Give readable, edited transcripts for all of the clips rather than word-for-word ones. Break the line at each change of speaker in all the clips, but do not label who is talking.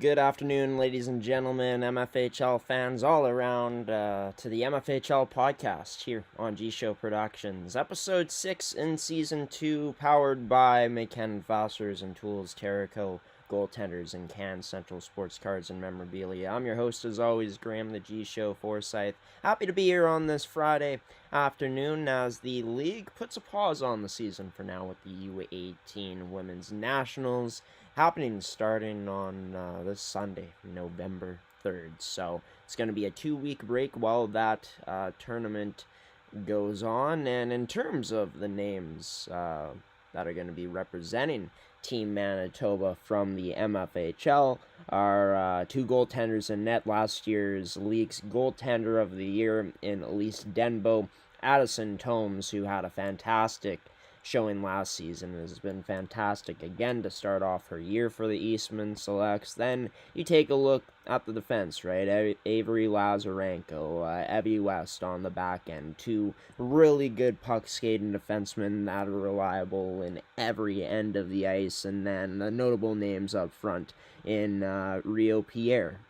Good afternoon, ladies and gentlemen, MFHL fans all around, to the MFHL podcast here on G-Show Productions. Ep.6 in Season 2, powered by McKenna Fossers and Tools, Terrico, Goaltenders, and Can Central Sports Cards and Memorabilia. I'm your host, as always, Graham the G-Show Forsyth. Happy to be here on this Friday afternoon as the league puts a pause on the season for now with the U18 Women's Nationals happening starting on this Sunday, November 3rd. So it's going to be a 2-week break while that tournament goes on. And in terms of the names that are going to be representing Team Manitoba from the MFHL, are two goaltenders in net. Last year's league's goaltender of the year in Elise Denbo, Addison Tomes, who had a fantastic showing last season, has been fantastic again to start off her year for the Eastman Selects. Then you take a look at the defense, right? Avery Lazarenko, Evie West on the back end. Two really good puck skating defensemen that are reliable in every end of the ice. And then the notable names up front in Rio Pierre,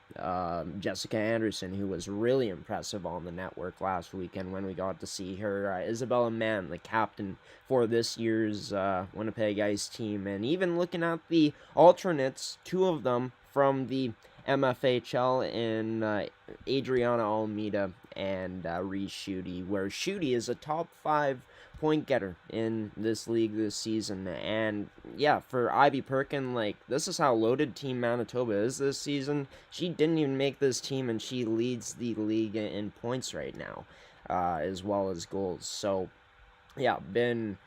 Jessica Anderson, who was really impressive on the network last weekend when we got to see her. Isabella Mann, the captain for this year's Winnipeg Ice team. And even looking at the alternates, two of them from the MFHL in Adriana Almeida and Reese Schutte, where Schutte is a top 5 point getter in this league this season. And yeah, for Ivy Perkin, this is how loaded Team Manitoba is this season. She didn't even make this team, and she leads the league in points right now, as well as goals. So yeah, been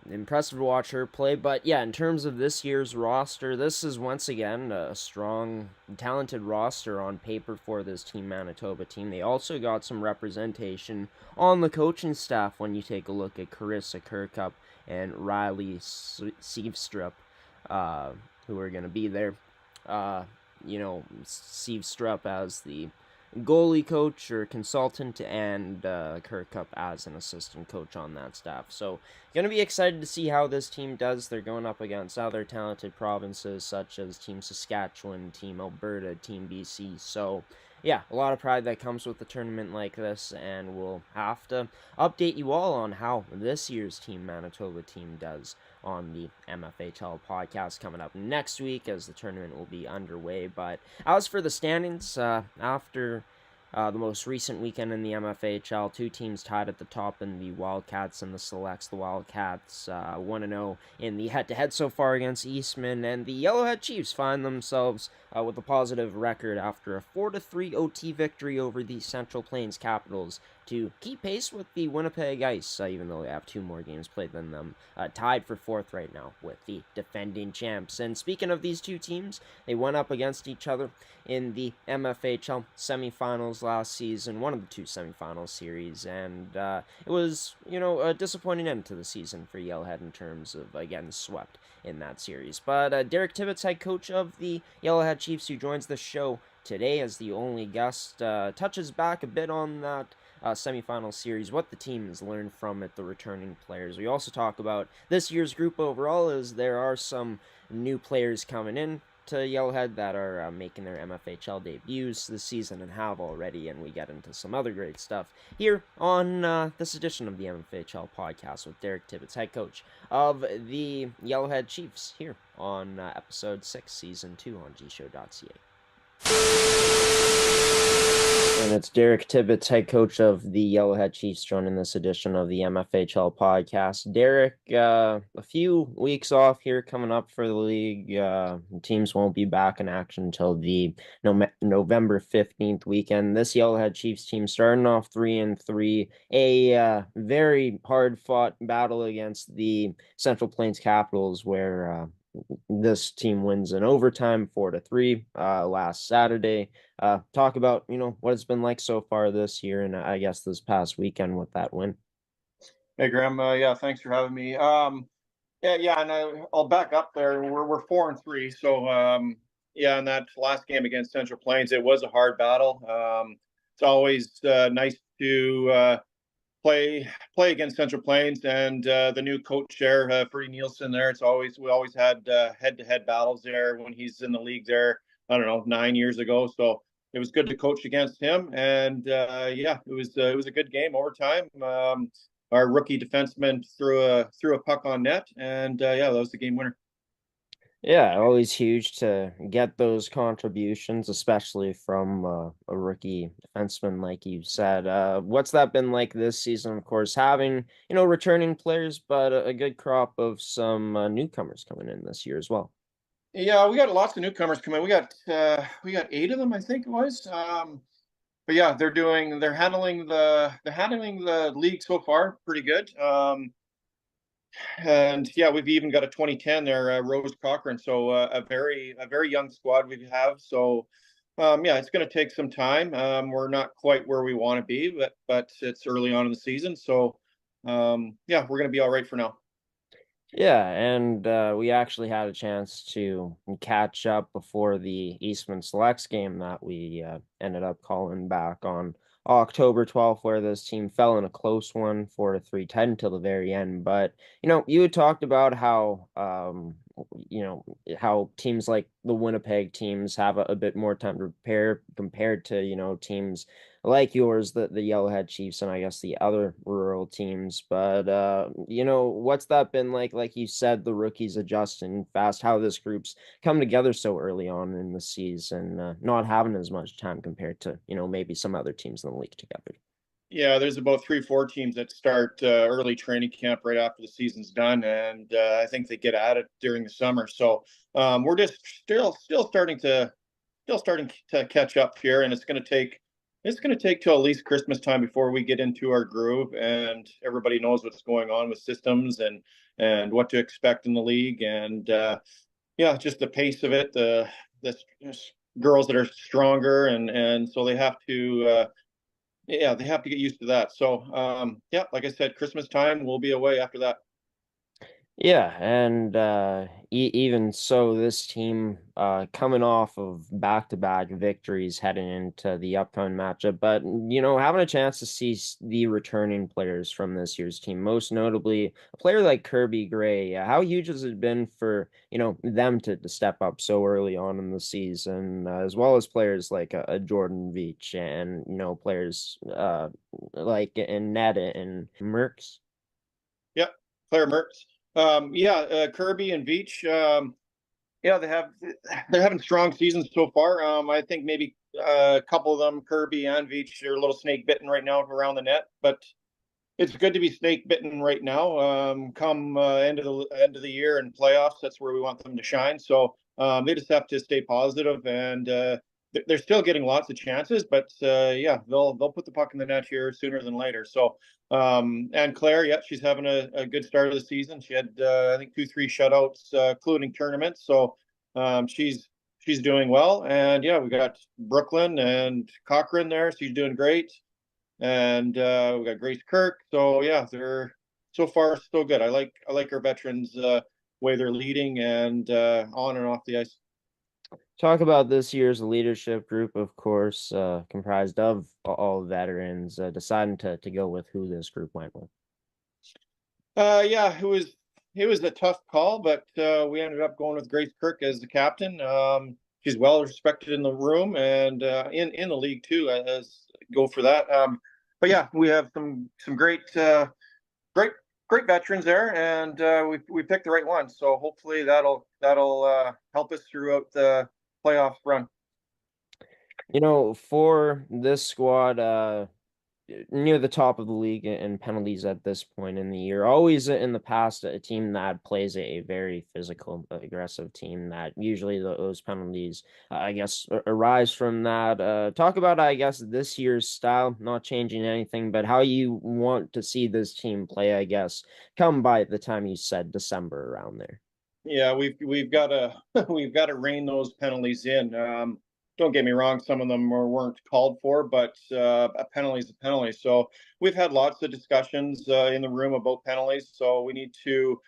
impressive to watch her play. But yeah, in terms of this year's roster, this is once again a strong, talented roster on paper for this Team Manitoba team. They also got some representation on the coaching staff when you take a look at Carissa Kirkup and Riley Sievstrup, who are going to be there. Sievstrup as the goalie coach or consultant, and Kirkup as an assistant coach on that staff. So going to be excited to see how this team does. They're going up against other talented provinces such as Team Saskatchewan, Team Alberta, Team BC. So yeah, a lot of pride that comes with a tournament like this, and we'll have to update you all on how this year's Team Manitoba team does on the MFHL podcast coming up next week as the tournament will be underway. But as for the standings, after the most recent weekend in the MFHL, two teams tied at the top in the Wildcats and the Selects. The Wildcats 1-0 in the head-to-head so far against Eastman, and the Yellowhead Chiefs find themselves with a positive record after a 4-3 OT victory over the Central Plains Capitals to keep pace with the Winnipeg Ice, even though they have two more games played than them, tied for fourth right now with the defending champs. And speaking of these two teams, they went up against each other in the MFHL semifinals last season, one of the two semifinal series, and it was, a disappointing end to the season for Yellowhead in terms of, again, swept in that series. But Derek Tibbetts, head coach of the Yellowhead Chiefs, who joins the show today as the only guest, touches back a bit on that semifinal series, what the team has learned from it, the returning players. We also talk about this year's group overall, as there are some new players coming in to Yellowhead that are making their MFHL debuts this season and have already, and we get into some other great stuff here on this edition of the MFHL podcast with Derek Tibbetts, head coach of the Yellowhead Chiefs, here on Ep.6, Season 2 on gshow.ca. And it's Derek Tibbetts, head coach of the Yellowhead Chiefs, joining this edition of the MFHL podcast. Derek, a few weeks off here coming up for the league. Teams won't be back in action until the November 15th weekend. This Yellowhead Chiefs team starting off 3-3, a very hard-fought battle against the Central Plains Capitals, where this team wins in overtime 4-3 last Saturday. Talk about what it's been like so far this year, and I guess this past weekend with that win.
Hey Graham, yeah, thanks for having me. Yeah, and I'll back up there. We're 4-3, so yeah, in that last game against Central Plains, it was a hard battle. It's always nice to play against Central Plains and the new coach there, Freddie Nielsen. There, we always had head-to-head battles there when he's in the league there. I don't know, 9 years ago. So it was good to coach against him, and yeah, it was a good game overtime. Our rookie defenseman threw a puck on net, and yeah, that was the game winner.
Yeah, always huge to get those contributions, especially from a rookie defenseman, like you said. What's that been like this season? Of course, having returning players, but a good crop of some newcomers coming in this year as well.
Yeah, we got lots of newcomers coming. We got 8 of them, I think it was. But yeah, they're handling the league so far pretty good. And yeah, we've even got a 2010 there, Rose Cochran. So a very young squad we have. So yeah, it's going to take some time. We're not quite where we want to be, but it's early on in the season. So yeah, we're going to be all right for now.
Yeah, and we actually had a chance to catch up before the Eastman Selects game that we ended up calling back on October 12th, where this team fell in a close one, 4-3, 10 till the very end. But you had talked about how how teams like the Winnipeg teams have a bit more time to prepare compared to teams like yours, the Yellowhead Chiefs, and I guess the other rural teams. But what's that been like? Like you said, the rookies adjusting fast. How this group's come together so early on in the season, not having as much time compared to maybe some other teams in the league together.
Yeah, there's about 3, 4 teams that start early training camp right after the season's done, and I think they get at it during the summer. So we're just still starting to catch up here, and it's going to take till at least Christmas time before we get into our groove and everybody knows what's going on with systems and what to expect in the league, and yeah, just the pace of it. The girls that are stronger, and so they have to. Yeah, they have to get used to that. So, yeah, like I said, Christmas time we'll be away after that.
Yeah, and even so, this team coming off of back-to-back victories heading into the upcoming matchup, but having a chance to see the returning players from this year's team, most notably a player like Kirby Gray. How huge has it been for them to step up so early on in the season, as well as players like a Jordan Veach and players like in Ned and Merckx.
Yep, Claire Mertz. Yeah, Kirby and Veach. Yeah, they're having strong seasons so far. I think maybe a couple of them, Kirby and Veach, are a little snake bitten right now around the net, but it's good to be snake bitten right now. Come end of the year and playoffs, that's where we want them to shine. So they just have to stay positive, and they're still getting lots of chances. But yeah, they'll put the puck in the net here sooner than later. So and Claire, yeah, she's having a good start of the season. She had I think 2, 3 shutouts, including tournaments. So she's doing well. And yeah, we got Brooklyn and Cochran there. She's doing great, and we got Grace Kirk. So yeah, they're so far so good. I like our veterans way they're leading and on and off the ice.
Talk about this year's leadership group, of course, comprised of all veterans, deciding to go with who this group went with.
Yeah, it was a tough call, but we ended up going with Grace Kirk as the captain. She's well respected in the room and in the league too. As go for that. But yeah, we have some great great veterans there, and we picked the right one. So hopefully that'll help us throughout the playoff run.
For this squad, near the top of the league in penalties at this point in the year. Always in the past, a team that plays a very physical, aggressive team that usually those penalties, I guess, arise from that. Talk about, I guess, this year's style, not changing anything, but how you want to see this team play, I guess, come by the time you said December around there.
Yeah, we've got to we've got to rein those penalties in. Don't get me wrong; some of them weren't called for, but a penalty is a penalty. So we've had lots of discussions in the room about penalties. So we need to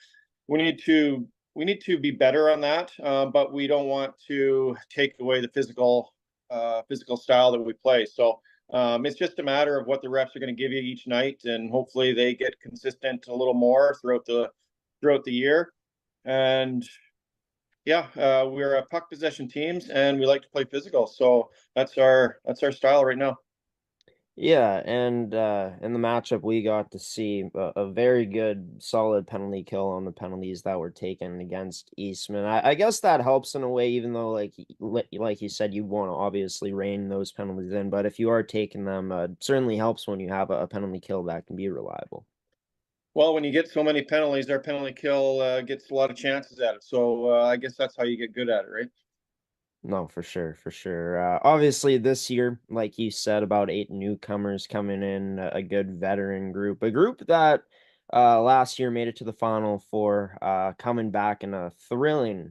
we need to be better on that, but we don't want to take away the physical style that we play. So It's just a matter of what the refs are going to give you each night, and hopefully they get consistent a little more throughout the year. And yeah, we're a puck possession teams, and we like to play physical. So that's our style right now.
Yeah, and in the matchup, we got to see a very good, solid penalty kill on the penalties that were taken against Eastman. I guess that helps in a way, even though, like you said, you want to obviously rein those penalties in. But if you are taking them, certainly helps when you have a penalty kill that can be reliable.
Well, when you get so many penalties, our penalty kill gets a lot of chances at it. So I guess that's how you get good at it, right?
No, for sure, for sure. Obviously, this year, like you said, about eight newcomers coming in, a good veteran group, a group that last year made it to the Final Four, coming back in a thrilling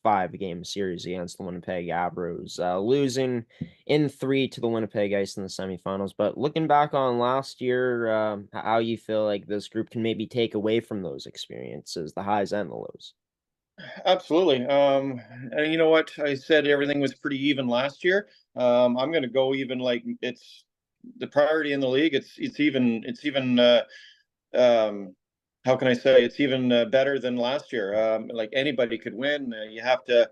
five-game series against the Winnipeg Abros, losing in three to the Winnipeg Ice in the semifinals. But looking back on last year, how you feel like this group can maybe take away from those experiences, the highs and the lows?
Absolutely. And you know what? I said everything was pretty even last year. I'm going to go even like it's the priority in the league. It's even um, how can I say it's even better than last year. Like anybody could win. You have to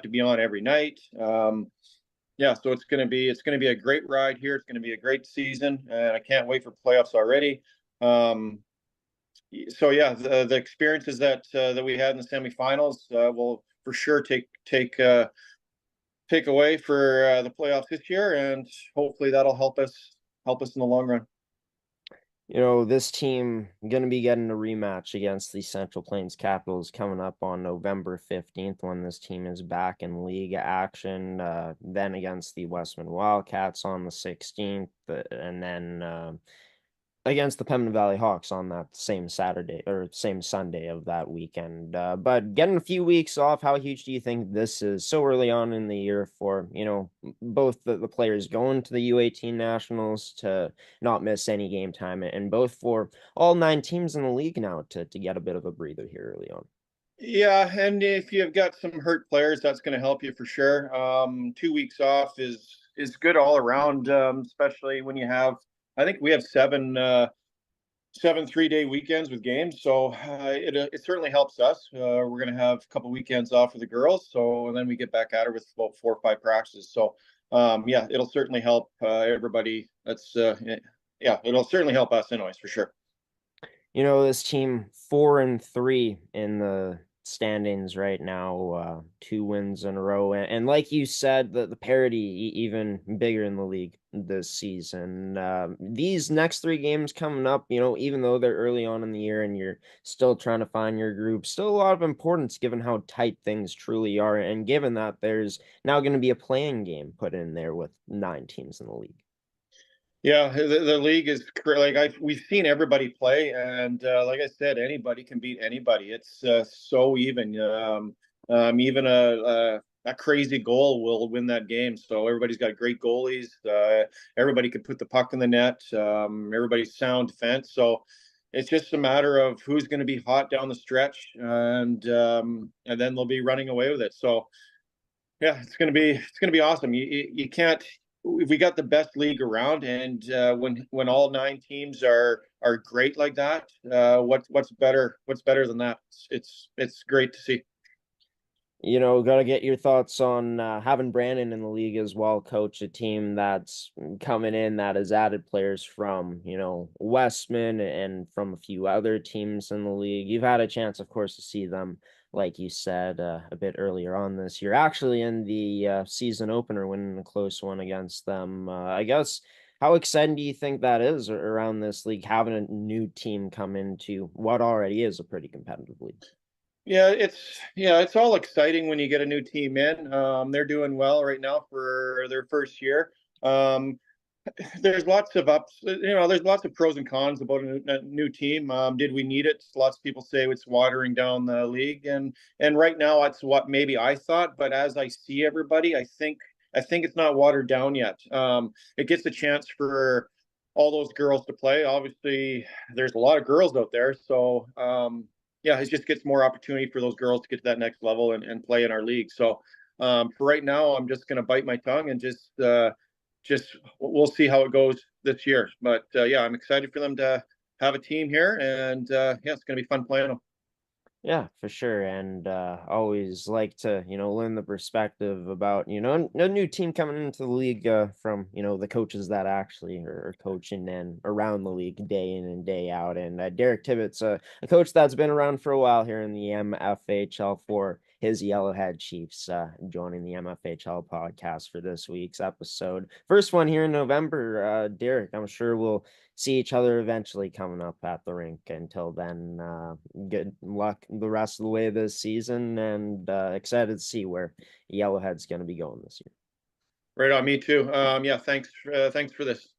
be on every night. Yeah, so it's gonna be a great ride here. It's gonna be a great season, and I can't wait for playoffs already. Um, so yeah, the experiences that we had in the semifinals will for sure take away for the playoffs this year, and hopefully that'll help us in the long run.
You know, this team going to be getting a rematch against the Central Plains Capitals coming up on November 15th when this team is back in league action. Then against the Westman Wildcats on the 16th, and then against the Pembina Valley Hawks on that same Saturday or same Sunday of that weekend. But getting a few weeks off, how huge do you think this is so early on in the year for, both the players going to the U18 Nationals to not miss any game time and both for all nine teams in the league now to get a bit of a breather here early on?
Yeah, and if you've got some hurt players, that's going to help you for sure. 2 weeks off is good all around, especially when you have. I think we have seven 3-day weekends with games, so it certainly helps us. We're going to have a couple weekends off for the girls, so and then we get back at her with about 4 or 5 practices. So yeah, it'll certainly help everybody. Yeah, it'll certainly help us anyways for sure.
This team 4-3 in the standings right now, two wins in a row, and like you said, the parity even bigger in the league this season. These next three games coming up, even though they're early on in the year and you're still trying to find your group, still a lot of importance given how tight things truly are, and given that there's now going to be a playing game put in there with nine teams in the league.
Yeah, the league is like we've seen everybody play, and like I said, anybody can beat anybody. It's so even. Even a crazy goal will win that game. So everybody's got great goalies. Everybody can put the puck in the net. Everybody's sound defense. So it's just a matter of who's going to be hot down the stretch, and then they'll be running away with it. So yeah, it's gonna be awesome. You can't. We got the best league around, and when all nine teams are great like that, what's better? What's better than that? It's great to see.
Got to get your thoughts on having Brandon in the league as well, coach a team that's coming in that has added players from, Westman and from a few other teams in the league. You've had a chance, of course, to see them, like you said, a bit earlier on this year, actually in the season opener, winning a close one against them. I guess, how exciting do you think that is around this league, having a new team come into what already is a pretty competitive league?
Yeah, it's all exciting when you get a new team in. They're doing well right now for their first year. Um, there's lots of ups, there's lots of pros and cons about a new team. Did we need it? Lots of people say it's watering down the league, and right now that's what maybe I thought. But as I see everybody, I think it's not watered down yet. It gets a chance for all those girls to play. Obviously, there's a lot of girls out there, so yeah, it just gets more opportunity for those girls to get to that next level and play in our league. So for right now, I'm just going to bite my tongue and just just we'll see how it goes this year. But yeah, I'm excited for them to have a team here, and yeah, it's going to be fun playing them.
Yeah, for sure. And always like to, learn the perspective about, a new team coming into the league from, the coaches that actually are coaching and around the league day in and day out. And Derek Tibbetts, a coach that's been around for a while here in the MFHL for his Yellowhead Chiefs, joining the MFHL podcast for this week's episode. First one here in November. Derek, I'm sure we'll see each other eventually coming up at the rink. Until then, good luck the rest of the way this season, and excited to see where Yellowhead's going to be going this year.
Right on, me too. Yeah, thanks for this.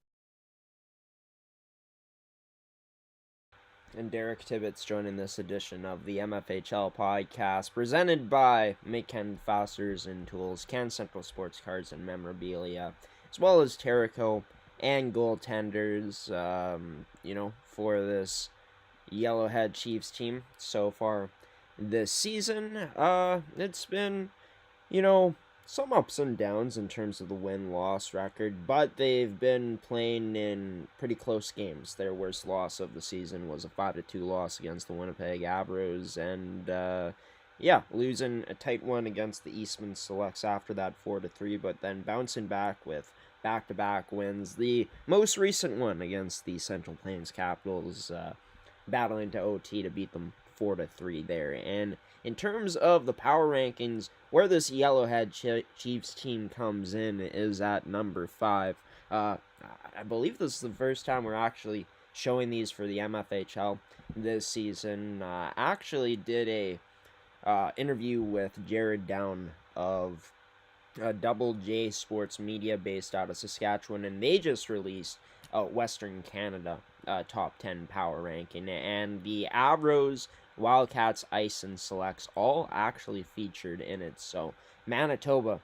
And Derek Tibbetts joining this edition of the MFHL podcast, presented by McKen Fasteners and Tools, Can Central Sports Cards and Memorabilia, as well as Terrico and goaltenders, for this Yellowhead Chiefs team so far this season. It's been, you know, some ups and downs in terms of the win-loss record, but they've been playing in pretty close games. Their worst loss of the season was a 5-2 loss against the Winnipeg Avros, and losing a tight one against the Eastman Selects after that 4-3, but then bouncing back with back-to-back wins. The most recent one against the Central Plains Capitals, battling to OT to beat them 4-3 there. And in terms of the power rankings, where this Yellowhead Chiefs team comes in is at number 5. I believe this is the first time we're actually showing these for the MFHL this season. Actually did a interview with Jared Down of Double J Sports Media based out of Saskatchewan, and they just released Western Canada top 10 power ranking, and the Avros, Wildcats, Ice, and Selects all actually featured in it. So Manitoba,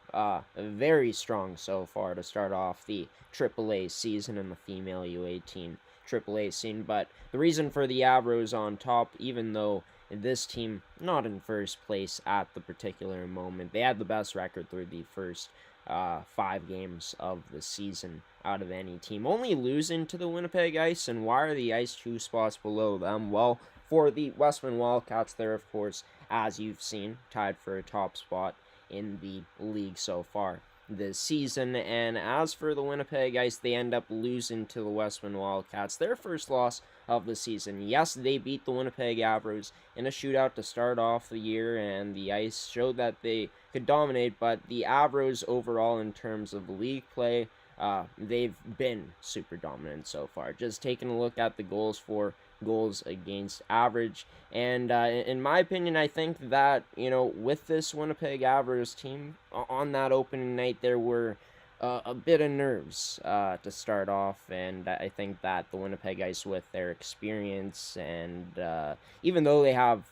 very strong so far to start off the AAA season in the female U18 AAA scene. But the reason for the Avros on top, even though this team not in first place at the particular moment, they had the best record through the first 5 games of the season out of any team, only losing to the Winnipeg Ice. And why are the Ice 2 spots below them? Well, for the Westman Wildcats, they're, of course, as you've seen, tied for a top spot in the league so far this season. And as for the Winnipeg Ice, they end up losing to the Westman Wildcats, their first loss of the season. Yes, they beat the Winnipeg Avros in a shootout to start off the year, and the Ice showed that they could dominate, but the Avros overall in terms of league play, they've been super dominant so far. Just taking a look at the goals against average, and in my opinion, I think that, with this Winnipeg Avros team on that opening night, there were a bit of nerves to start off, and I think that the Winnipeg Ice, with their experience, and even though they have,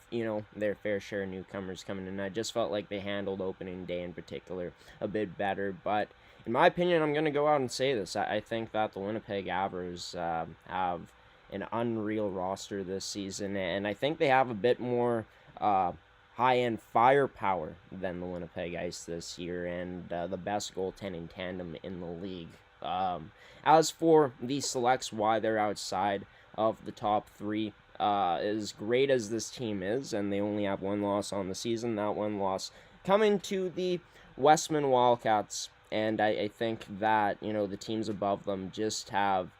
their fair share of newcomers coming in, I just felt like they handled opening day in particular a bit better. But in my opinion, I'm going to go out and say this. I think that the Winnipeg Avros have an unreal roster this season, and I think they have a bit more high-end firepower than the Winnipeg Ice this year, and the best goaltending tandem in the league. As for the Selects, why they're outside of the top 3, as great as this team is, and they only have 1 loss on the season, that 1 loss coming to the Westman Wildcats, and I think that, the teams above them just have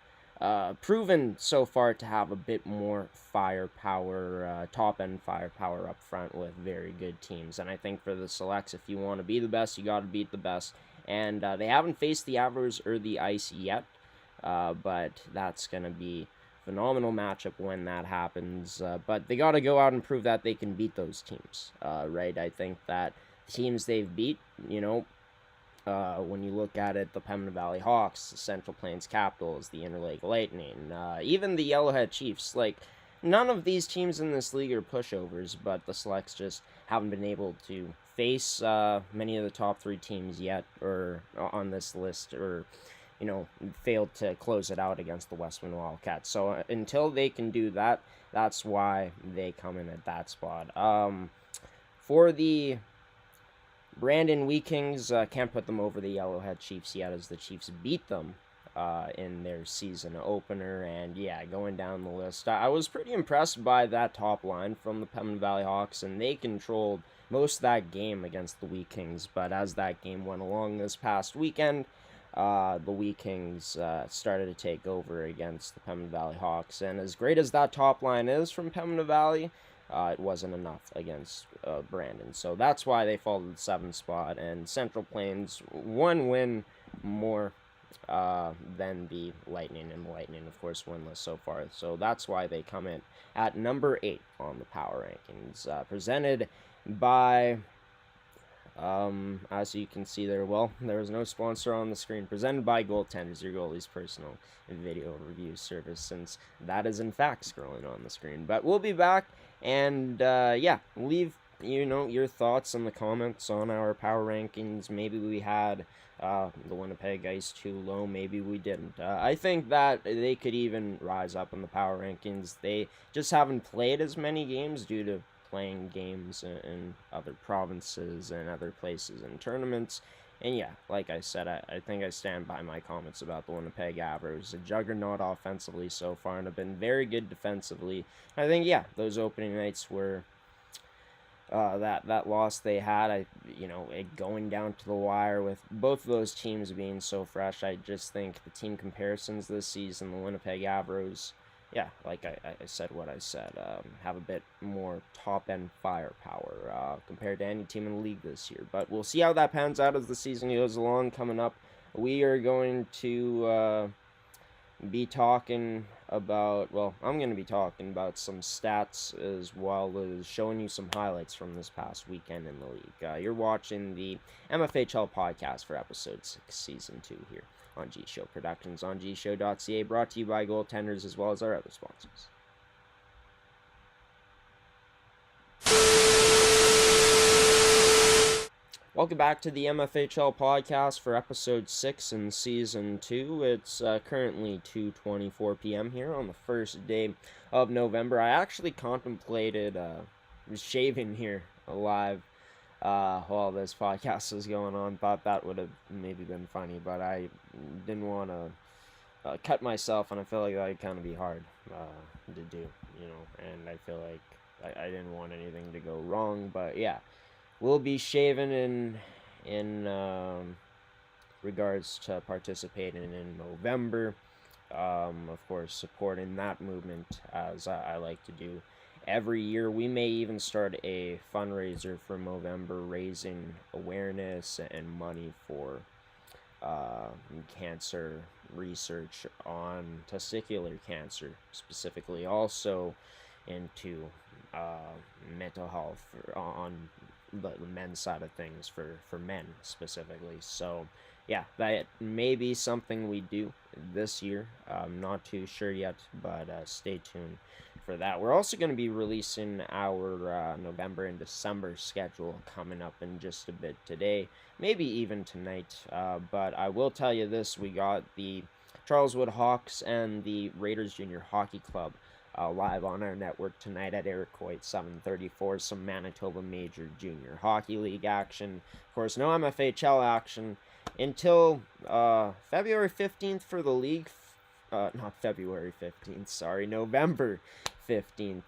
proven so far to have a bit more firepower, top-end firepower up front with very good teams. And I think for the Selects, if you want to be the best, you got to beat the best. And they haven't faced the Avros or the Ice yet, but that's going to be a phenomenal matchup when that happens. But they got to go out and prove that they can beat those teams, right? I think that teams they've beat, when you look at it, the Pembina Valley Hawks, the Central Plains Capitals, the Interlake Lightning, even the Yellowhead Chiefs, like, none of these teams in this league are pushovers, but the Selects just haven't been able to face many of the top 3 teams yet, or on this list, or, failed to close it out against the Westman Wildcats. So until they can do that, that's why they come in at that spot. For the Brandon Wheat Kings can't put them over the Yellowhead Chiefs yet, as the Chiefs beat them in their season opener. And yeah, going down the list, I was pretty impressed by that top line from the Pembina Valley Hawks, and they controlled most of that game against the Wheat Kings. But as that game went along this past weekend, the Wheat Kings started to take over against the Pembina Valley Hawks. And as great as that top line is from Pembina Valley, it wasn't enough against Brandon. So that's why they fall to the 7th spot. And Central Plains, one win more than the Lightning. And the Lightning, of course, winless so far. So that's why they come in at number 8 on the power rankings. Presented by... as you can see there, well, there is no sponsor on the screen. Presented by Goaltenders, your goalie's personal video review service, since that is in fact scrolling on the screen. But we'll be back, and yeah, leave your thoughts in the comments on our power rankings. Maybe we had the Winnipeg Ice too low, maybe we didn't. I think that they could even rise up in the power rankings. They just haven't played as many games due to playing games in other provinces and other places and tournaments. And yeah, like I said, I think I stand by my comments about the Winnipeg Avs. A juggernaut offensively so far and have been very good defensively. I think, yeah, those opening nights were that loss they had, it going down to the wire with both of those teams being so fresh. I just think the team comparisons this season, the Winnipeg Avs, yeah, like I said what I said, have a bit more top-end firepower compared to any team in the league this year. But we'll see how that pans out as the season goes along. Coming up, we are going to be talking about, well, I'm going to be talking about some stats as well as showing you some highlights from this past weekend in the league. You're watching the MFHL podcast for episode 6, season 2 here on G Show Productions on gshow.ca, brought to you by Goaltenders as well as our other sponsors. Welcome back to the MFHL podcast for episode 6 in season 2. It's currently 2:24 p.m. here on the first day of November. I actually contemplated shaving here live while this podcast was going on. Thought that would have maybe been funny, but I didn't want to cut myself, and I feel like that would kind of be hard to do, and I feel like I didn't want anything to go wrong. But yeah, we'll be shaving in regards to participating in November. Of course, supporting that movement as I like to do every year. We may even start a fundraiser for November, raising awareness and money for cancer research on testicular cancer, specifically, also into mental health on the men's side of things for men specifically. So yeah, that may be something we do this year. I'm not too sure yet, but stay tuned for that. We're also going to be releasing our November and December schedule coming up in just a bit today, maybe even tonight. But I will tell you this, we got the Charleswood Hawks and the Raiders Junior Hockey Club live on our network tonight at Iroquois 7:34. Some Manitoba Major Junior Hockey League action. Of course, no MFHL action until February 15th for the league. Not February 15th, sorry, November 15th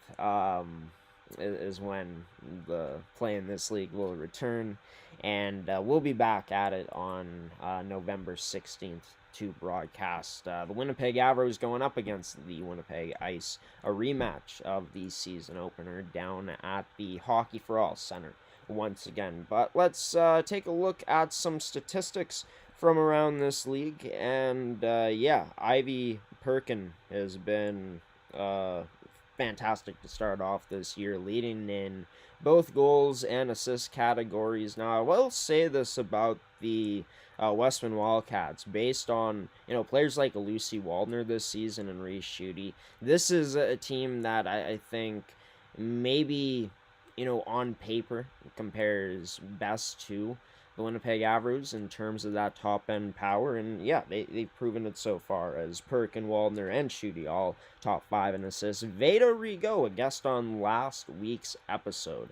is when the play in this league will return. And we'll be back at it on November 16th to broadcast the Winnipeg Avs going up against the Winnipeg Ice, a rematch of the season opener down at the Hockey for All Center once again. But let's take a look at some statistics from around this league. And yeah, Ivy Perkin has been fantastic to start off this year, leading in both goals and assist categories. Now, I will say this about the Westman Wildcats, based on players like Lucy Waldner this season and Reese Schutte. This is a team that I think maybe on paper compares best to the Winnipeg Avs in terms of that top-end power. And yeah, they've proven it so far, as Perkin, Waldner, and Schutte all top 5 in assists. Veda Rigo, a guest on last week's episode,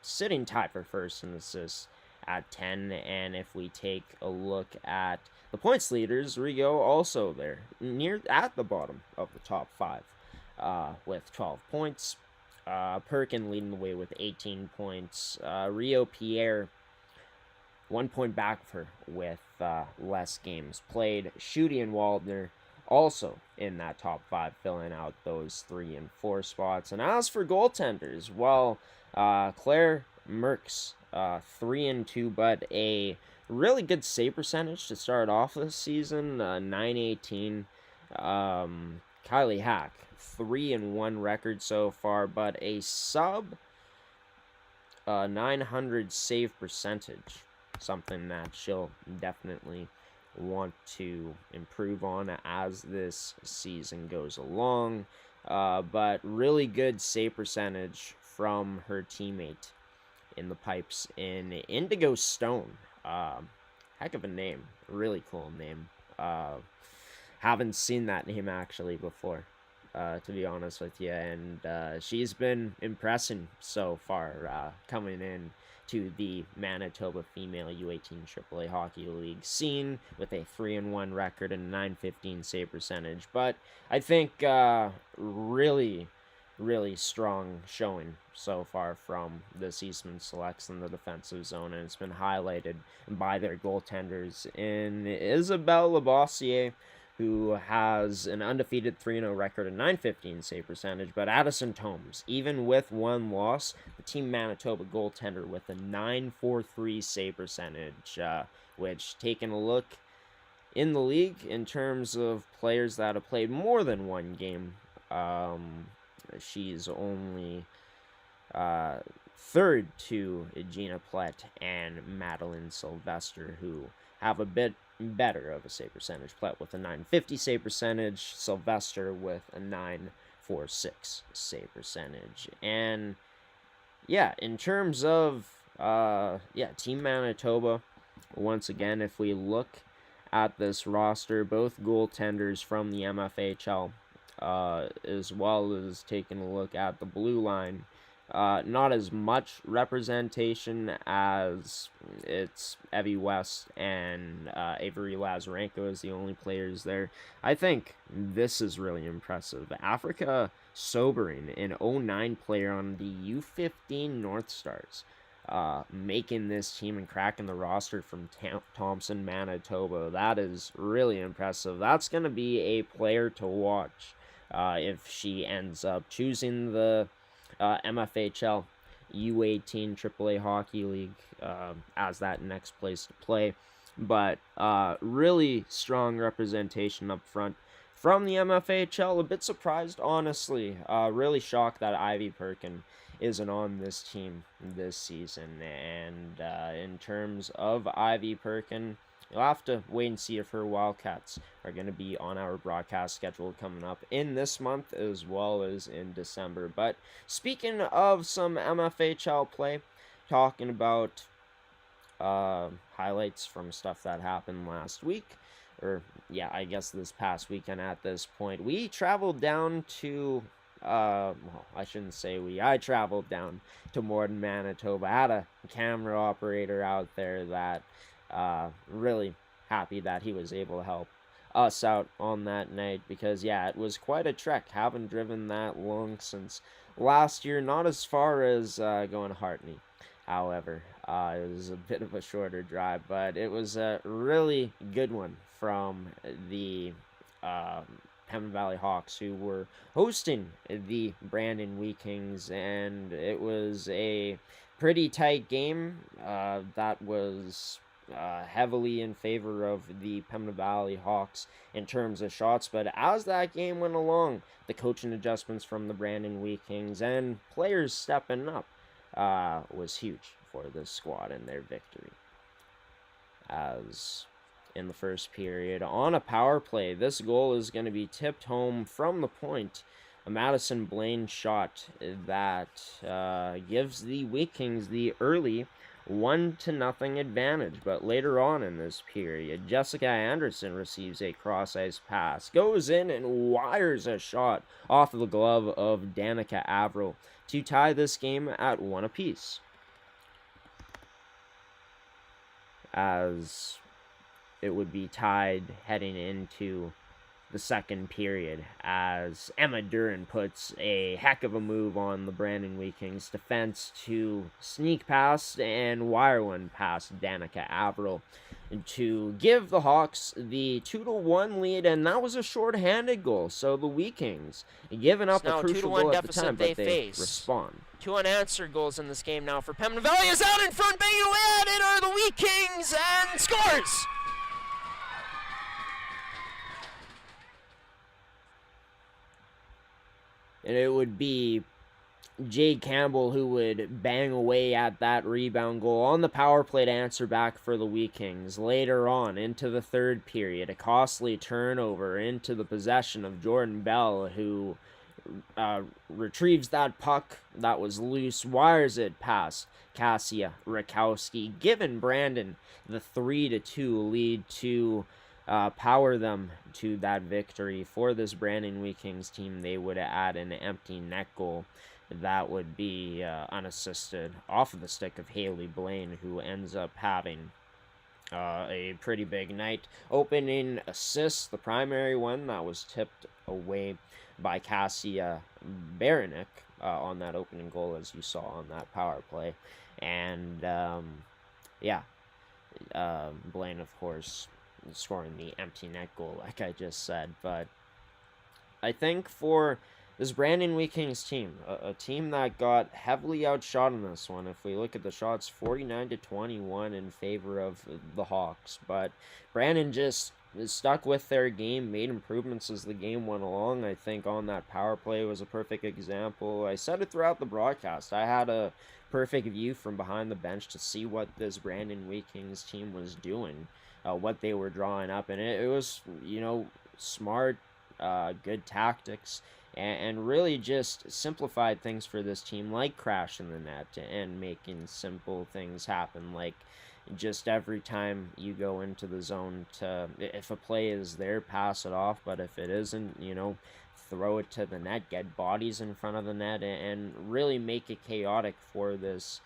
sitting tied for first in assists at 10. And if we take a look at the points leaders, Rigo also there, near at the bottom of the top 5 with 12 points. Perkin leading the way with 18 points. Rio Pierre 1 point back of her with less games played. Schutte and Waldner also in that top 5, filling out those 3 and 4 spots. And as for goaltenders, well, Claire Merckx 3 and 2, but a really good save percentage to start off this season, 918. Kylie Hack 3 and 1 record so far, but a sub 900 save percentage, something that she'll definitely want to improve on as this season goes along. But really good save percentage from her teammate in the pipes in Indigo Stone. Heck of a name. Really cool name. Haven't seen that name actually before, to be honest with you. And she's been impressing so far, coming in to the Manitoba Female U18 AAA Hockey League scene with a 3 and 1 record and 915 save percentage. But I think really strong showing so far from this Eastman Selects in the defensive zone, and it's been highlighted by their goaltenders in Isabelle Labossiere, who has an undefeated 3-0 record and 915 save percentage, but Addison Tomes, even with 1 loss, the Team Manitoba goaltender with a 943 save percentage, which, taking a look in the league in terms of players that have played more than 1 game, she's only third to Gina Plett and Madeline Sylvester, who have a bit better of a save percentage. Plett with a 950 save percentage, Sylvester with a 946 save percentage. And yeah, in terms of Team Manitoba, once again, if we look at this roster, both goaltenders from the MFHL, as well as taking a look at the blue line, not as much representation as it's Evie West and Avery Lazarenko as the only players there. I think this is really impressive. Africa Sobering, an 09 player on the U15 North Stars, making this team and cracking the roster from Thompson, Manitoba. That is really impressive. That's going to be a player to watch if she ends up choosing the MFHL U18 AAA Hockey League as that next place to play. But really strong representation up front from the MFHL. A bit surprised, honestly. Really shocked that Ivy Perkin isn't on this team this season. And in terms of Ivy Perkin, you'll have to wait and see if her Wildcats are going to be on our broadcast schedule coming up in this month as well as in December. But speaking of some MFHL play, talking about highlights from stuff that happened last week, or yeah, I guess this past weekend at this point, we traveled down to well, I shouldn't say we. I traveled down to Morden, Manitoba. I had a camera operator out there that really happy that he was able to help us out on that night, because yeah, it was quite a trek. Haven't driven that long since last year. Not as far as going to Hartney, however. It was a bit of a shorter drive, but it was a really good one from the Pembina Valley Hawks, who were hosting the Brandon Wheat Kings, and it was a pretty tight game that was heavily in favor of the Pembina Valley Hawks in terms of shots. But as that game went along, the coaching adjustments from the Brandon Wheat Kings and players stepping up was huge for this squad and their victory. As in the first period, on a power play, this goal is going to be tipped home from the point. A Madison Blaine shot that gives the Wheat Kings the early 1-0 advantage. But later on in this period, Jessica Anderson receives a cross-ice pass, goes in and wires a shot off of the glove of Danica Averill to tie this game at 1 apiece. as it would be tied heading into the second period, as Emma Duran puts a heck of a move on the Brandon Wheat Kings defense to sneak past and wire one past Danica Averill to give the Hawks the 2-1 lead, and that was a short-handed goal. So the Wheat Kings giving up a crucial goal at the time, but they respond.
2 unanswered goals in this game now for Pembina Valley. Is out in front, banging away at it are the Wheat Kings, and scores!
And it would be Jade Campbell who would bang away at that rebound goal on the power play to answer back for the Wheat Kings. Later on, into the third period, a costly turnover into the possession of Jordan Bell, who retrieves that puck that was loose, wires it past Cassia Rakowski, giving Brandon the 3-2 lead to power them to that victory. For this Brandon Wheat Kings team, they would add an empty net goal that would be unassisted off of the stick of Haley Blaine, who ends up having a pretty big night. Opening assist, the primary one that was tipped away by Cassia Baranek on that opening goal, as you saw on that power play. And Blaine, of course, scoring the empty net goal, like I just said. But I think for this Brandon Wheat Kings team, a team that got heavily outshot in this one, if we look at the shots, 49-21 in favor of the Hawks. But Brandon just stuck with their game, made improvements as the game went along. I think on that power play was a perfect example. I said it throughout the broadcast. I had a perfect view from behind the bench to see what this Brandon Wheat Kings team was doing, what they were drawing up. And it was, smart, good tactics, and really just simplified things for this team, like crashing the net and making simple things happen, like just every time you go into the zone, to, if a play is there, pass it off, but if it isn't, throw it to the net, get bodies in front of the net, and really make it chaotic for this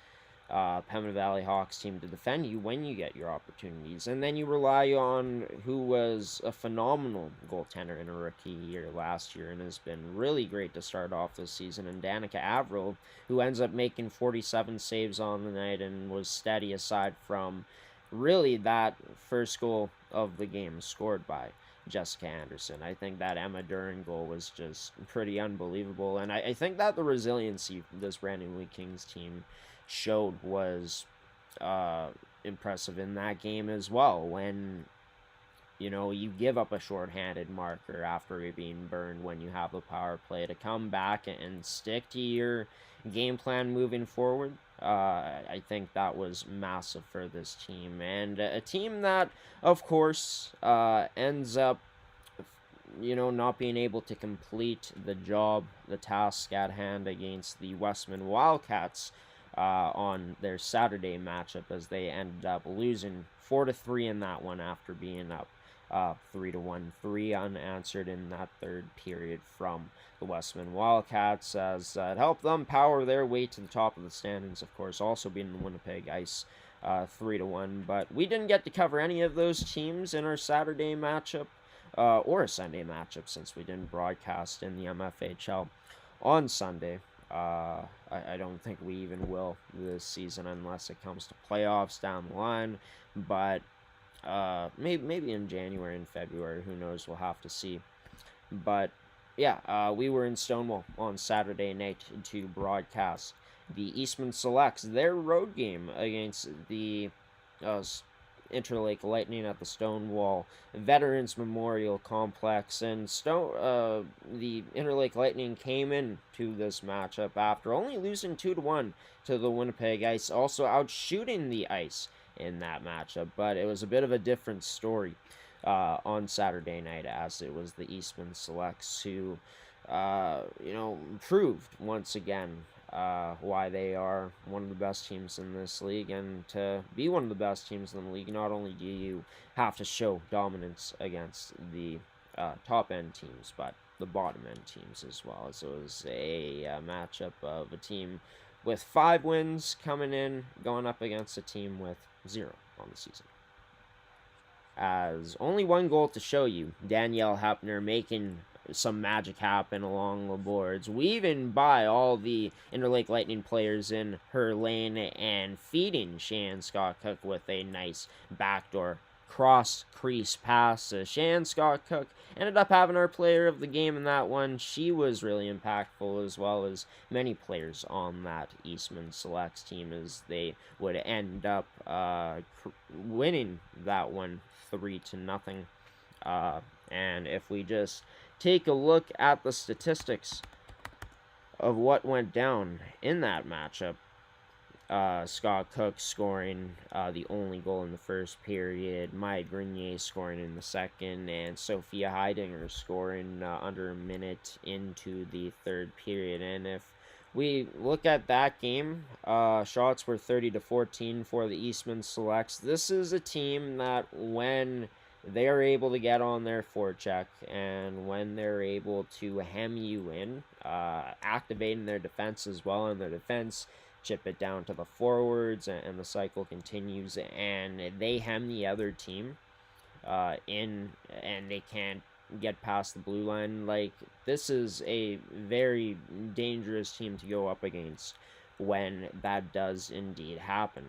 Pembina Valley Hawks team to defend you when you get your opportunities. And then you rely on who was a phenomenal goaltender in a rookie year last year and has been really great to start off this season, and Danica Averill, who ends up making 47 saves on the night and was steady aside from really that first goal of the game scored by Jessica Anderson. I think that Emma Duran goal was just pretty unbelievable, and I think that the resiliency this Brandon Wheat Kings team showed was impressive in that game as well, when you give up a shorthanded marker after it being burned when you have the power play, to come back and stick to your game plan moving forward. I think that was massive for this team, and a team that, of course, ends up not being able to complete the task at hand against the Westman Wildcats on their Saturday matchup, as they ended up losing 4-3 in that one after being up 3-1, 3 unanswered in that third period from the Westman Wildcats, as it helped them power their way to the top of the standings, of course, also beating the Winnipeg Ice 3-1. But we didn't get to cover any of those teams in our Saturday matchup or a Sunday matchup, since we didn't broadcast in the MFHL on Sunday. I don't think we even will this season, unless it comes to playoffs down the line. But maybe in January and February, who knows, we'll have to see. But yeah, we were in Stonewall on Saturday night to broadcast the Eastman Selects, their road game against the Interlake Lightning at the Stonewall Veterans Memorial Complex. And the Interlake Lightning came into this matchup after only losing 2-1 to the Winnipeg Ice, also outshooting the Ice in that matchup. But it was a bit of a different story on Saturday night, as it was the Eastman Selects who proved once again why they are one of the best teams in this league. And to be one of the best teams in the league, not only do you have to show dominance against the top end teams, but the bottom end teams as well, as it was a matchup of a team with 5 wins coming in, going up against a team with 0 on the season. as only one goal to show you. Danielle Hepner making some magic happen along the boards, weaving by all the Interlake Lightning players in her lane and feeding Shan Scott Cook with a nice backdoor cross crease pass. Shan Scott Cook ended up having our player of the game in that one. She was really impactful, as well as many players on that Eastman Selects team, as they would end up winning that one 3-0. And if we just take a look at the statistics of what went down in that matchup, Scott Cook scoring the only goal in the first period, Maya Grenier scoring in the second, and Sophia Heidinger scoring under a minute into the third period. And if we look at that game, shots were 30-14 for the Eastman Selects. This is a team that, when they are able to get on their forecheck and when they're able to hem you in, activating their defense as well, and their defense chip it down to the forwards, and the cycle continues, and they hem the other team in, and they can't get past the blue line. Like, this is a very dangerous team to go up against when that does indeed happen,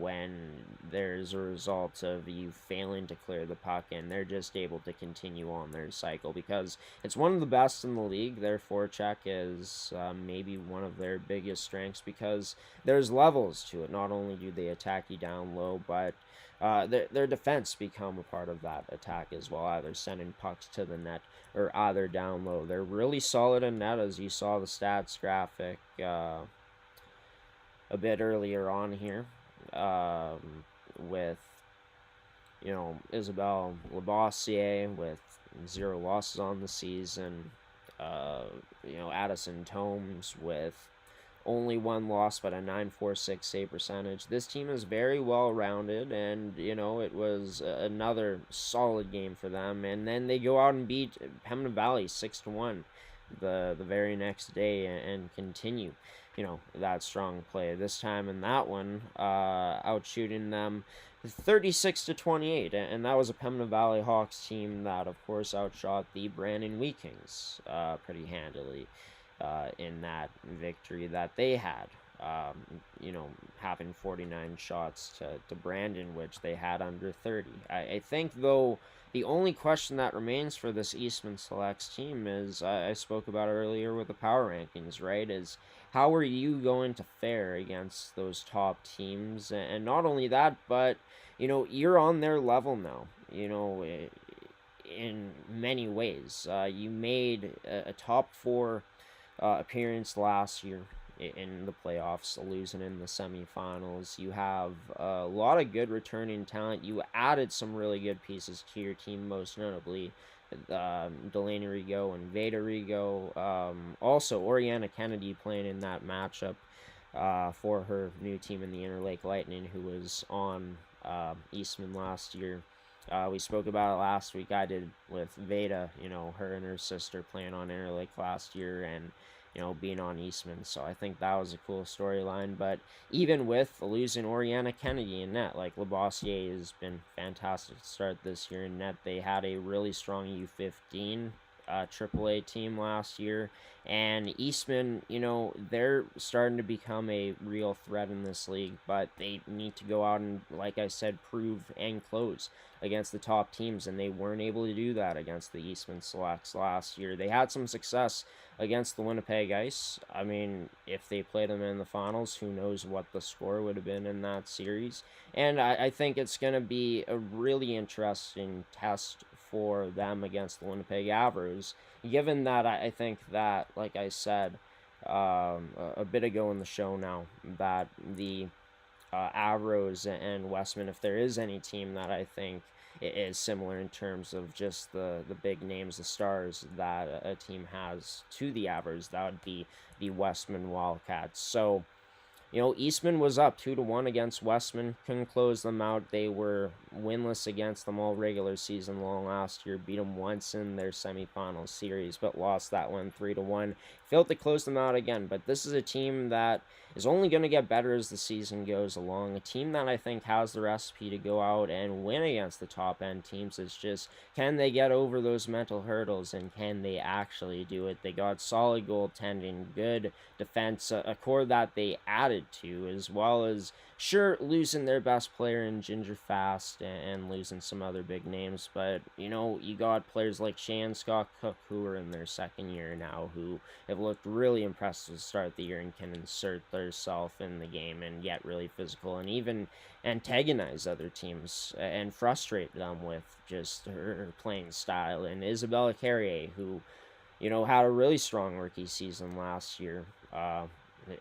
when there's a result of you failing to clear the puck and they're just able to continue on their cycle, because it's one of the best in the league. Their forecheck is maybe one of their biggest strengths, because there's levels to it. Not only do they attack you down low, but their defense become a part of that attack as well, either sending pucks to the net or either down low. They're really solid in net, as you saw the stats graphic a bit earlier on here, with, Isabelle Labossiere with 0 losses on the season, Addison Tomes with only 1 loss but a .946 save percentage. This team is very well rounded, and it was another solid game for them. And then they go out and beat Pembina Valley 6-1 the very next day, and continue that strong play. This time in that one, outshooting them 36-28, and that was a Pembina Valley Hawks team that, of course, outshot the Brandon Wheat Kings pretty handily in that victory that they had. Having 49 shots to Brandon, which they had under 30. I think, though, the only question that remains for this Eastman Selects team is, I spoke about earlier with the power rankings, right, is how are you going to fare against those top teams? And not only that, but, you're on their level now, in many ways. You made a top 4 appearance last year in the playoffs, losing in the semifinals. You have a lot of good returning talent. You added some really good pieces to your team, most notably Delaney Rigaud and Veda Rigaud. Also, Oriana Kennedy playing in that matchup for her new team in the Interlake Lightning, who was on Eastman last year. We spoke about it last week. I did with Veda, her and her sister playing on Interlake last year, and being on Eastman. So I think that was a cool storyline. But even with losing Oriana Kennedy in net, like, Labossiere has been fantastic to start this year in net. They had a really strong U15 AAA team last year, and Eastman, they're starting to become a real threat in this league, but they need to go out and, like I said, prove and close against the top teams, and they weren't able to do that against the Eastman Selects last year. They had some success against the Winnipeg Ice. I mean, if they played them in the finals, who knows what the score would have been in that series. And I think it's going to be a really interesting test for them against the Winnipeg Avros, given that I think that, like I said a bit ago in the show now, that the Avros and Westman, if there is any team that I think is similar in terms of just the big names, the stars that a team has to the Avros, that would be the Westman Wildcats. So, Eastman was up 2-1 against Westman, couldn't close them out. They were winless against them all regular season long last year, beat them once in their semifinal series, but lost that one 3-1. failed to close them out again. But this is a team that is only going to get better as the season goes along. A team that I think has the recipe to go out and win against the top end teams. It's just, can they get over those mental hurdles, and can they actually do it? They got solid goaltending, good defense, a core that they added to, as well as, sure, losing their best player in Ginger Fast and losing some other big names. But, you got players like Shan Scott Cook, who are in their second year now, who have looked really impressive to start the year and can insert themselves in the game and get really physical and even antagonize other teams and frustrate them with just her playing style. And Isabella Carrier, who, had a really strong rookie season last year,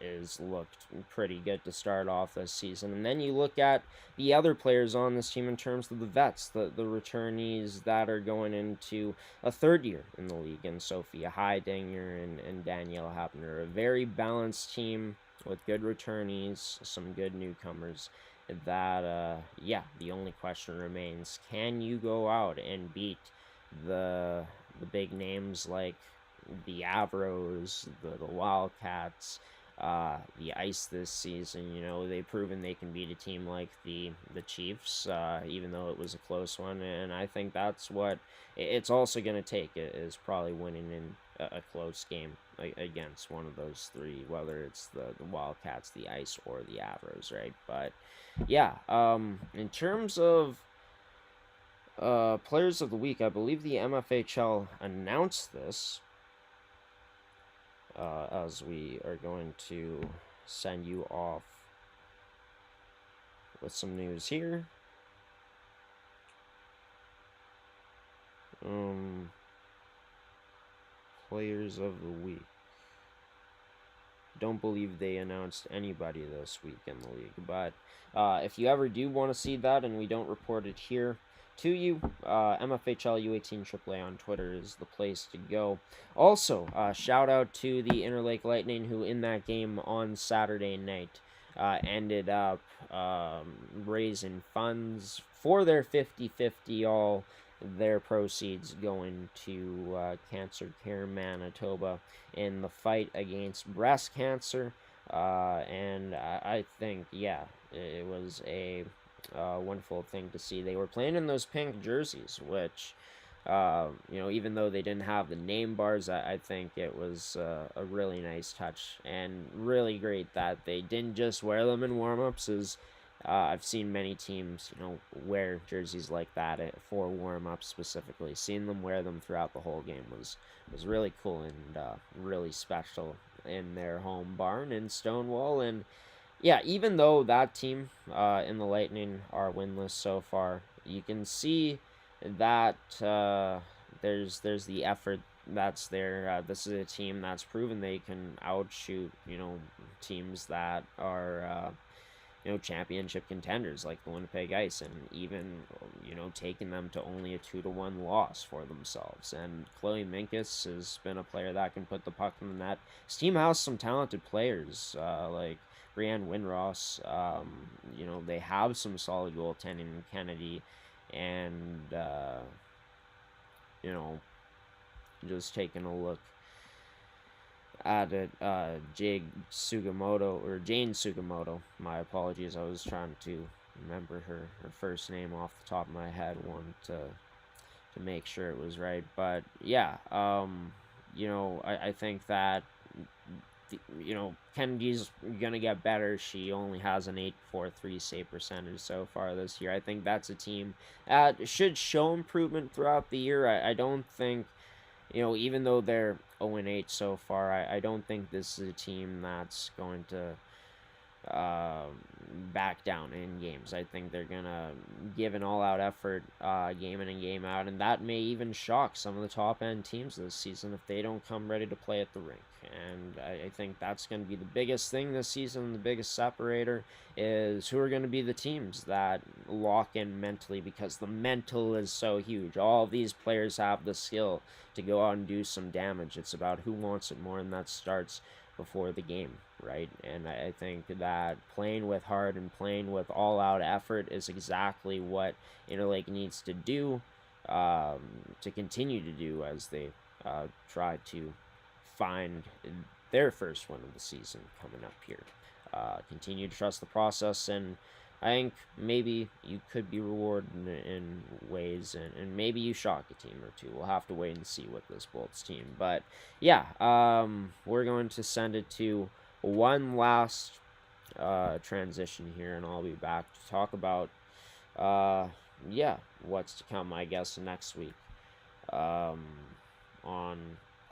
is looked pretty good to start off this season. And then you look at the other players on this team in terms of the vets, the returnees that are going into a third year in the league, and Sophia Heidinger and Danielle Hapner. A very balanced team with good returnees, some good newcomers. That, the only question remains, can you go out and beat the big names like the Avros, the Wildcats, the Ice this season? They've proven they can beat a team like the Chiefs, even though it was a close one. And I think that's what it's also going to take, is probably winning in a close game against one of those three, whether it's the Wildcats, the Ice, or the Avros, right? But yeah, in terms of players of the week, I believe the MFHL announced this, as we are going to send you off with some news here. Players of the week. Don't believe they announced anybody this week in the league, but if you ever do want to see that and we don't report it here to you, MFHL U18 AAA on Twitter is the place to go. Also, shout out to the Interlake Lightning, who in that game on Saturday night ended up raising funds for their 50-50, all their proceeds going to Cancer Care Manitoba in the fight against breast cancer. And I think, it was a wonderful thing to see. They were playing in those pink jerseys, which, even though they didn't have the name bars, I think it was a really nice touch, and really great that they didn't just wear them in warm-ups, as I've seen many teams, wear jerseys like that for warm-ups specifically. Seeing them wear them throughout the whole game was really cool and really special in their home barn in Stonewall. And yeah, even though that team in the Lightning are winless so far, you can see that there's the effort that's there. This is a team that's proven they can outshoot, teams that are championship contenders like the Winnipeg Ice, and even, taking them to only a 2-1 loss for themselves. And Chloe Minkus has been a player that can put the puck in the net. This team has some talented players, like Brianne Winross. They have some solid goaltending in Kennedy, and, just taking a look at it, Jane Sugimoto, my apologies, I was trying to remember her first name off the top of my head, wanted to make sure it was right. But yeah, I think that Kennedy's gonna get better. She only has an 8.43 save percentage so far this year. I think that's a team that should show improvement throughout the year. I don't think, even though they're 0-8 so far, I don't think this is a team that's going to back down in games. I think they're going to give an all-out effort game in and game out, and that may even shock some of the top-end teams this season if they don't come ready to play at the rink. And I think that's going to be the biggest thing this season. The biggest separator is who are going to be the teams that lock in mentally, because the mental is so huge. All of these players have the skill to go out and do some damage. It's about who wants it more, and that starts before the game, right? And I think that playing with heart and playing with all-out effort is exactly what Interlake needs to do, to continue to do as they try to find their first win of the season coming up here. Continue to trust the process, and I think maybe you could be rewarded in ways, and maybe you shock a team or two. We'll have to wait and see with this Bolts team. But yeah, we're going to send it to one last transition here, and I'll be back to talk about what's to come, I guess, next week on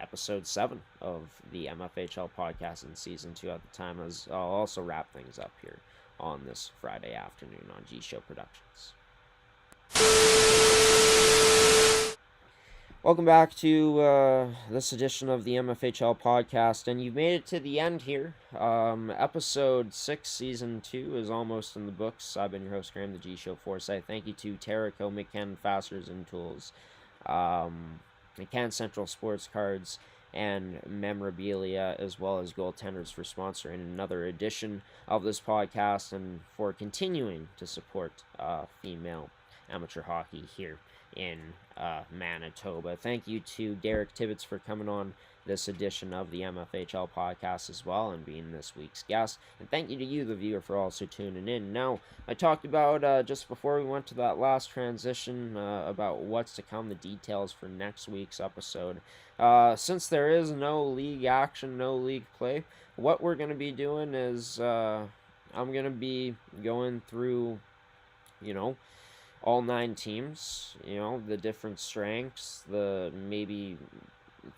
episode 7 of the MFHL podcast in season 2 at the time, as I'll also wrap things up here on this Friday afternoon on G Show Productions. Welcome back to this edition of the MFHL podcast, and you've made it to the end here. Episode 6, season 2 is almost in the books. I've been your host, Graham, the G Show Foresight. Thank you to Terrico, McKen, Fasteners and Tools, McCann Central Sports Cards, and memorabilia, as well as goaltenders, for sponsoring another edition of this podcast and for continuing to support female amateur hockey here in Manitoba. Thank you to Derek Tibbetts for coming on this edition of the MFHL podcast as well and being this week's guest. And thank you to you, the viewer, for also tuning in. Now, I talked about, just before we went to that last transition, about what's to come, the details for next week's episode. Since there is no league action, no league play, what we're going to be doing is I'm going to be going through, all 9 teams, the different strengths, the maybe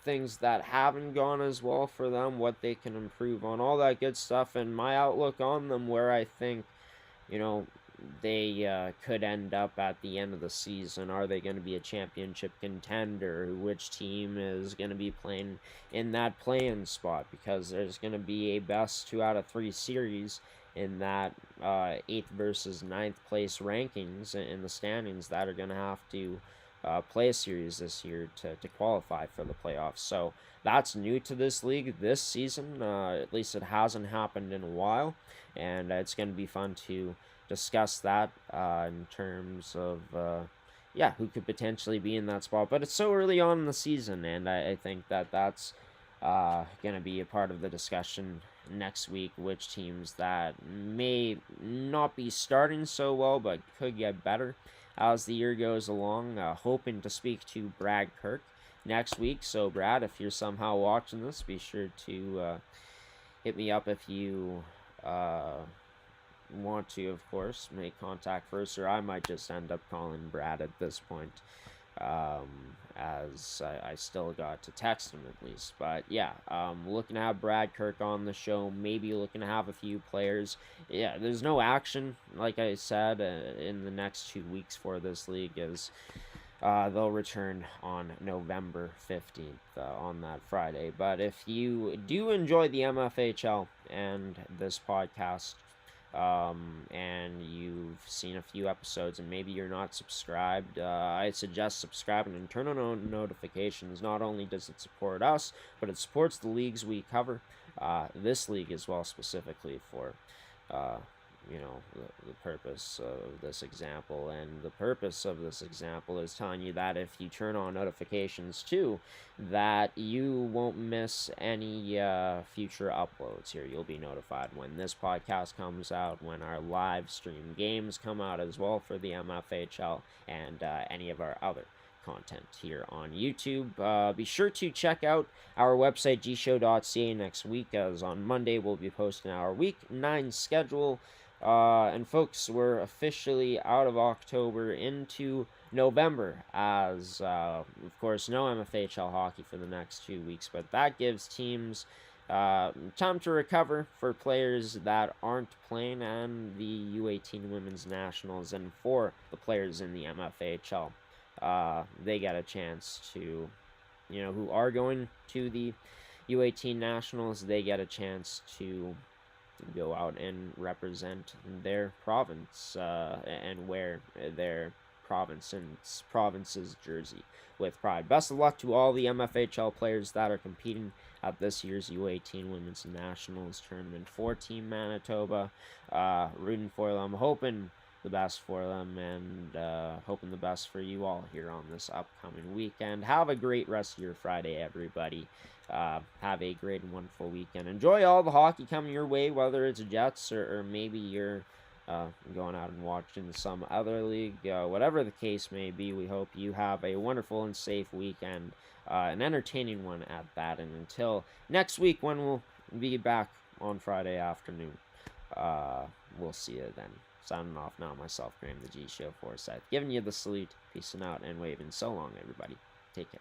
things that haven't gone as well for them, what they can improve on, all that good stuff, and my outlook on them, where I think, they could end up at the end of the season. Are they going to be a championship contender? Which team is going to be playing in that play-in spot? Because there's going to be a best 2 out of 3 series in that 8th versus 9th place rankings in the standings that are going to have to play a series this year to qualify for the playoffs. So that's new to this league this season. At least it hasn't happened in a while, and it's going to be fun to discuss that in terms of who could potentially be in that spot. But it's so early on in the season, and I think that's going to be a part of the discussion next week, which teams that may not be starting so well but could get better as the year goes along. Hoping to speak to Brad Kirk next week. So Brad, if you're somehow watching this, be sure to hit me up if you want to, of course, make contact first, or I might just end up calling Brad at this point, as I still got to text him at least. But yeah, looking to have Brad Kirk on the show, maybe looking to have a few players. Yeah, there's no action, like I said, in the next 2 weeks for this league, as they'll return on November 15th on that Friday. But if you do enjoy the MFHL and this podcast, and you've seen a few episodes and maybe you're not subscribed, I suggest subscribing and turn on notifications. Not only does it support us, but it supports the leagues we cover, this league as well, specifically for the purpose of this example. And the purpose of this example is telling you that if you turn on notifications too, that you won't miss any future uploads here. You'll be notified when this podcast comes out, when our live stream games come out as well for the MFHL, and any of our other content here on YouTube. Be sure to check out our website, gshow.ca, next week, as on Monday we'll be posting our Week 9 schedule. And folks, we're officially out of October into November, as of course no MFHL hockey for the next 2 weeks, but that gives teams time to recover for players that aren't playing and the U18 Women's Nationals, and for the players in the MFHL. They get a chance to, who are going to the U18 Nationals, they get a chance to go out and represent their province and wear their province's jersey with pride. Best of luck to all the MFHL players that are competing at this year's U18 Women's Nationals tournament for Team Manitoba. Rooting for them, hoping the best for them, and hoping the best for you all here on this upcoming weekend. Have a great rest of your Friday, everybody. Have a great and wonderful weekend. Enjoy all the hockey coming your way, whether it's Jets or maybe you're going out and watching some other league. Whatever the case may be, we hope you have a wonderful and safe weekend, an entertaining one at that. And until next week, when we'll be back on Friday afternoon, we'll see you then. Signing off now, myself, Graham, the G Show Forsyth, giving you the salute, peacing out, and waving so long, everybody. Take care.